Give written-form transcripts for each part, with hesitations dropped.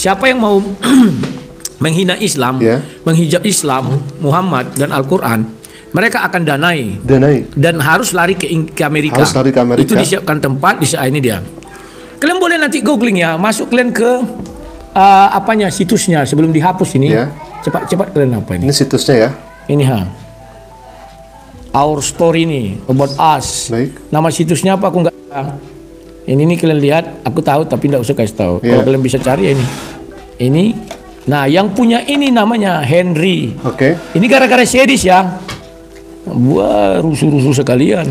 siapa yang mau menghina Islam, menghijab Islam, Muhammad dan Al-Quran, mereka akan danai dan harus lari ke Amerika. Itu disiapkan tempat, ini dia. Kalian boleh nanti googling ya, masuk kalian ke situsnya sebelum dihapus ini. Cepat kalian apa ini? Ini situsnya ya. Ini Our Story ini, About Us. Baik. Nama situsnya apa aku nggak tahu. Ini kalian lihat, aku tahu tapi nggak usah kasih tahu. Kalau kalian bisa cari ya ini. Nah, yang punya ini namanya Henry. Ini gara-gara sedis ya. Wah, rusuh-rusuh sekalian.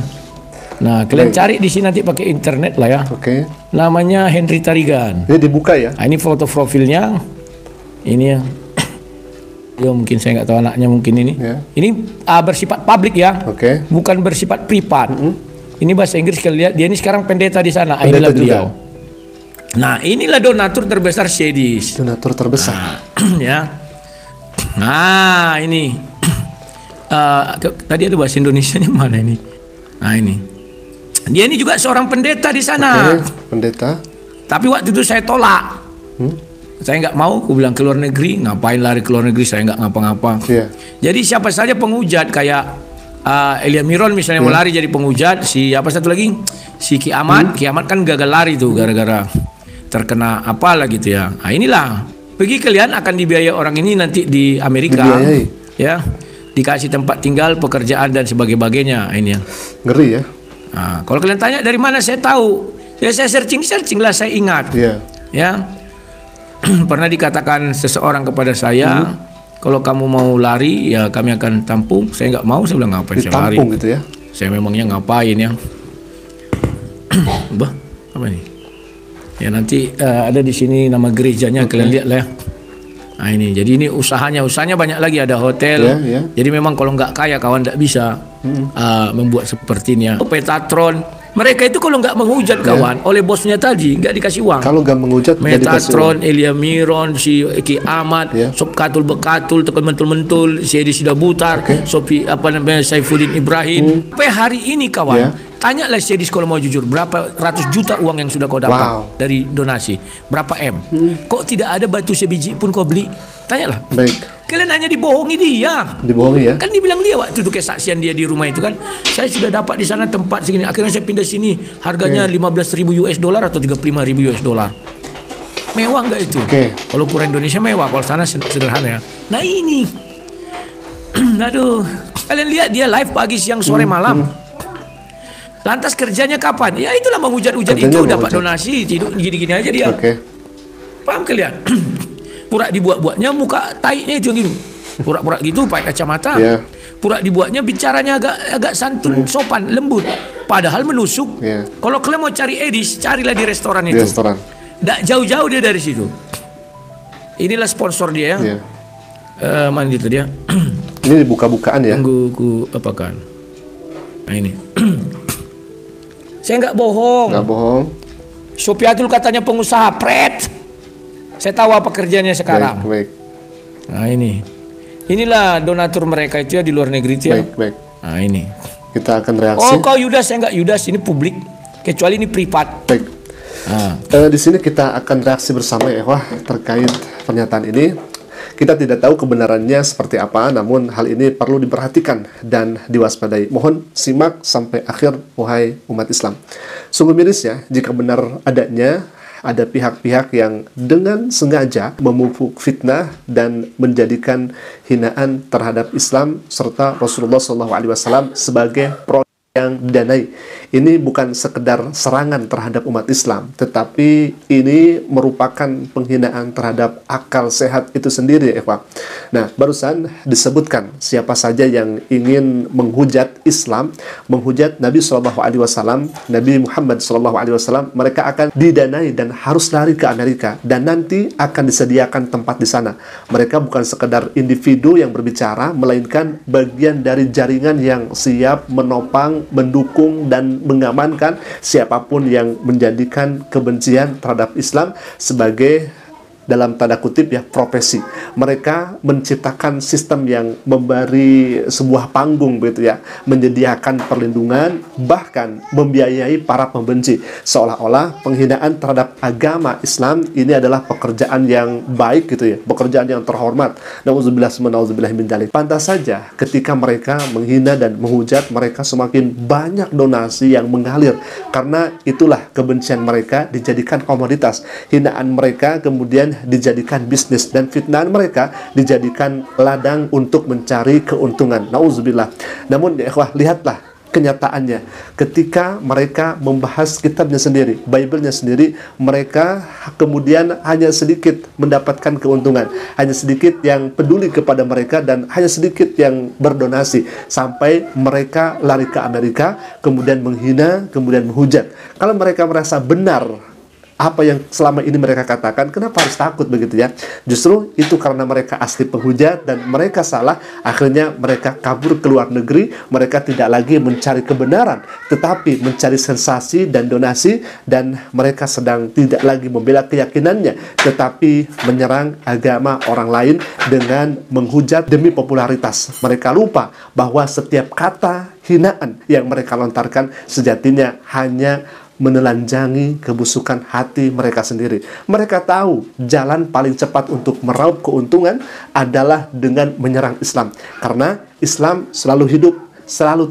Nah, kalian cari di sini nanti pakai internet lah ya. Namanya Henry Tarigan. Ini dibuka ya. Nah, ini foto profilnya. Ini ya. Ya mungkin saya nggak tahu anaknya mungkin ini. Ini bersifat publik ya. Bukan bersifat privat. Ini bahasa Inggris kalian lihat. Dia ini sekarang pendeta di sana. Inilah beliau. Nah, inilah donatur terbesar sedis. Donatur terbesar. Ya. Nah, ini. Tadi ada bahasa Indonesianya mana ini? Nah, ini. Dia ini juga seorang pendeta di sana. Pendeta. Tapi waktu itu saya tolak. Saya nggak mau, aku bilang ke luar negeri, ngapain lari ke luar negeri, saya nggak ngapa-ngapa. Jadi siapa saja pengujat kayak Elia Miron misalnya mau lari jadi pengujat, siapa satu lagi, si Ki Ahmad, Ki Ahmad kan gagal lari tuh gara-gara terkena apalah gitu ya. Nah, inilah, pergi kalian akan dibiayai orang ini nanti di Amerika, ya, dikasih tempat tinggal, pekerjaan dan sebagainya. Ini ya. Ngeri ya. Nah, kalau kalian tanya dari mana saya tahu, ya saya searching lah, saya ingat, ya. Pernah dikatakan seseorang kepada saya, kalau kamu mau lari ya kami akan tampung. Saya nggak mau, saya bilang ngapain saya lari? Gitu ya? Saya memangnya ngapain ya? Bah, apa ini? Ya nanti ada di sini nama gerejanya, kalian lihat lah ya. Nah ini, jadi ini usahanya banyak lagi, ada hotel. Jadi memang kalau nggak kaya kawan nggak bisa membuat sepertinya. Petatron. Mereka itu kalau nggak menghujat kawan oleh bosnya tadi nggak dikasih uang. Kalau nggak menghujat, Metatron, Elia Miron, si Ki Ahmad, Sob Katul Bekatul, tekan mentul-mentul, si Edi Sidabutar, Sopi Saifuddin Ibrahim. Sampai hari ini kawan, tanyalah si Edi kalau mau jujur, berapa ratus juta uang yang sudah kau dapat dari donasi, berapa M? Kok tidak ada batu sebiji pun kau beli? Tanyalah. Kalian hanya dibohongi dia. Dibohongi ya? Kan dibilang dia waktu itu kesaksian dia di rumah itu kan, saya sudah dapat di sana tempat segini. Akhirnya saya pindah sini, harganya 15.000 US dollar atau 35.000 US dollar. Mewah nggak itu? Kalau ukuran Indonesia mewah, kalau sana sederhana ya. Nah ini, aduh, kalian lihat dia live pagi, siang, sore, malam. Lantas kerjanya kapan? Ya itulah menghujat-hujat itu, dapat donasi, tidur gini-gini aja dia. Paham kalian? Pura dibuat-buatnya muka taiknya itu gitu, pura-pura gitu pakai kacamata, pura dibuatnya bicaranya agak santun, sopan, lembut, padahal menusuk. Kalau kalian mau cari Edis, carilah di restoran itu. Nggak jauh-jauh dia dari situ. Inilah sponsor dia ya. Mana itu dia? Ini buka-bukaan ya? Tunggu ku apakan. Nah ini. Saya nggak bohong. Nggak bohong. Sopiatul katanya pengusaha pret. Saya tahu apa kerjanya sekarang. Nah ini, inilah donatur mereka itu ya di luar negeri itu ya. Nah ini. Kita akan reaksi. Oh kau Yudas, saya nggak Yudas, ini publik. Kecuali ini privat. Di sini kita akan reaksi bersama ya, terkait pernyataan ini. Kita tidak tahu kebenarannya seperti apa, namun hal ini perlu diperhatikan dan diwaspadai. Mohon simak sampai akhir, wahai umat Islam. Sungguh miris ya, jika benar adanya ada pihak-pihak yang dengan sengaja memupuk fitnah dan menjadikan hinaan terhadap Islam serta Rasulullah SAW sebagai produk yang didanai. Ini bukan sekedar serangan terhadap umat Islam, tetapi ini merupakan penghinaan terhadap akal sehat itu sendiri, Eva. Nah, barusan disebutkan siapa saja yang ingin menghujat Islam, menghujat Nabi SAW, Nabi Muhammad SAW, mereka akan didanai dan harus lari ke Amerika, dan nanti akan disediakan tempat di sana. Mereka bukan sekedar individu yang berbicara, melainkan bagian dari jaringan yang siap menopang, mendukung, dan mengamankan siapapun yang menjadikan kebencian terhadap Islam sebagai dalam tanda kutip ya profesi. Mereka menciptakan sistem yang memberi sebuah panggung begitu ya, menyediakan perlindungan, bahkan membiayai para pembenci. Seolah-olah penghinaan terhadap agama Islam ini adalah pekerjaan yang baik gitu ya, pekerjaan yang terhormat. Nauzubillah min dzalik. Pantas saja ketika mereka menghina dan menghujat, mereka semakin banyak donasi yang mengalir, karena itulah kebencian mereka dijadikan komoditas, hinaan mereka kemudian dijadikan bisnis, dan fitnahan mereka dijadikan ladang untuk mencari keuntungan. Nauzubillah. Namun ya ikhwah, lihatlah kenyataannya ketika mereka membahas kitabnya sendiri, Bible-nya sendiri, mereka kemudian hanya sedikit mendapatkan keuntungan, hanya sedikit yang peduli kepada mereka, dan hanya sedikit yang berdonasi, sampai mereka lari ke Amerika, kemudian menghina, kemudian menghujat. Kalau mereka merasa benar apa yang selama ini mereka katakan, kenapa harus takut begitu ya? Justru itu karena mereka asli penghujat dan mereka salah, akhirnya mereka kabur ke luar negeri. Mereka tidak lagi mencari kebenaran, tetapi mencari sensasi dan donasi, dan mereka sedang tidak lagi membela keyakinannya, tetapi menyerang agama orang lain dengan menghujat demi popularitas. Mereka lupa bahwa setiap kata hinaan yang mereka lontarkan sejatinya hanya menelanjangi kebusukan hati mereka sendiri. Mereka tahu jalan paling cepat untuk meraup keuntungan adalah dengan menyerang Islam, karena Islam selalu hidup, selalu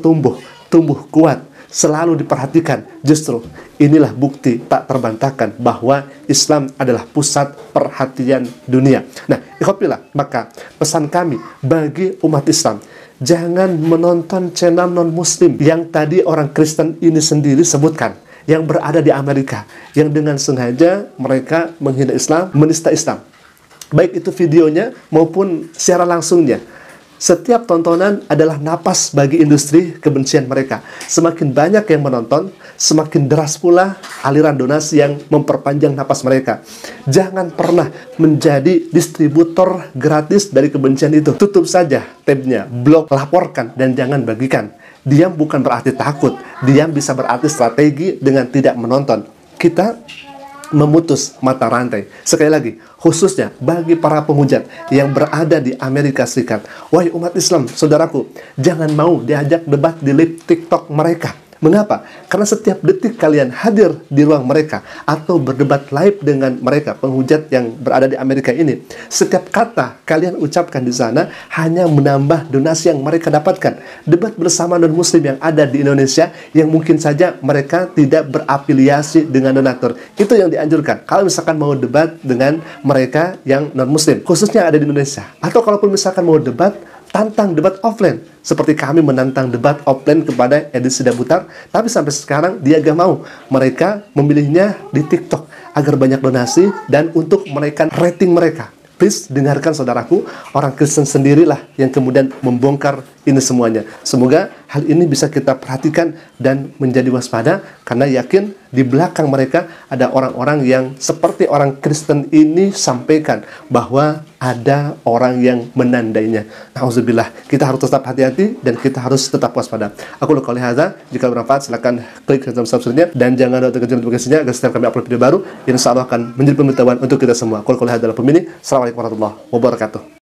tumbuh kuat, selalu diperhatikan. Justru inilah bukti tak terbantahkan bahwa Islam adalah pusat perhatian dunia. Nah, ikhwafillah, maka pesan kami bagi umat Islam, jangan menonton channel non-muslim yang tadi orang Kristen ini sendiri sebutkan, yang berada di Amerika, yang dengan sengaja mereka menghina Islam, menista Islam, baik itu videonya maupun secara langsungnya. Setiap tontonan adalah napas bagi industri kebencian mereka. Semakin banyak yang menonton, semakin deras pula aliran donasi yang memperpanjang napas mereka. Jangan pernah menjadi distributor gratis dari kebencian itu. Tutup saja tabnya, blok, laporkan, dan jangan bagikan. Diam bukan berarti takut. Diam bisa berarti strategi dengan tidak menonton. Kita memutus mata rantai. Sekali lagi, khususnya bagi para penghujat yang berada di Amerika Serikat. Wahai umat Islam, saudaraku, jangan mau diajak debat di live TikTok mereka. Mengapa? Karena setiap detik kalian hadir di ruang mereka atau berdebat live dengan mereka, penghujat yang berada di Amerika ini, setiap kata kalian ucapkan di sana hanya menambah donasi yang mereka dapatkan. Debat bersama non-muslim yang ada di Indonesia yang mungkin saja mereka tidak berafiliasi dengan donatur. Itu yang dianjurkan. Kalau misalkan mau debat dengan mereka yang non-muslim, khususnya ada di Indonesia. Atau kalaupun misalkan mau debat, tantang debat offline, seperti kami menantang debat offline kepada Edi Sidabutar, tapi sampai sekarang dia gak mau. Mereka memilihnya di TikTok agar banyak donasi dan untuk menaikkan rating mereka. Please dengarkan saudaraku, orang Kristen sendirilah yang kemudian membongkar ini semuanya. Semoga hal ini bisa kita perhatikan dan menjadi waspada, karena yakin di belakang mereka ada orang-orang yang seperti orang Kristen ini sampaikan bahwa ada orang yang menandainya. Nauzubillah, kita harus tetap hati-hati dan kita harus tetap waspada. Aku qouli hadza, jika bermanfaat silakan klik tombol subscribe-nya dan jangan lupa tekan notifikasinya agar setiap kami upload video baru, insya Allah akan menjadi pemberitahuan untuk kita semua. Aku qouli hadza. Assalamualaikum warahmatullahi wabarakatuh.